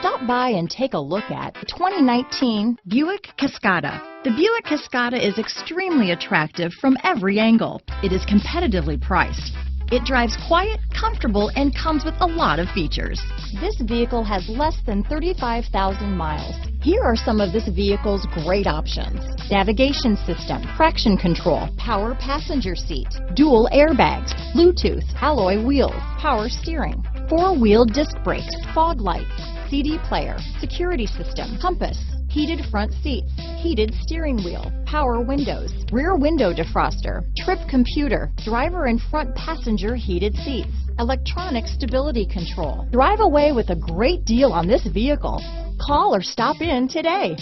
Stop by and take a look at the 2019 Buick Cascada. The Buick Cascada is extremely attractive from every angle. It is competitively priced. It drives quiet, comfortable, and comes with a lot of features. This vehicle has less than 35,000 miles. Here are some of this vehicle's great options: navigation system, traction control, power passenger seat, dual airbags, Bluetooth, alloy wheels, power steering, four-wheel disc brakes, fog lights, CD player, security system, compass, heated front seats, heated steering wheel, power windows, rear window defroster, trip computer, driver and front passenger heated seats, electronic stability control. Drive away with a great deal on this vehicle. Call or stop in today.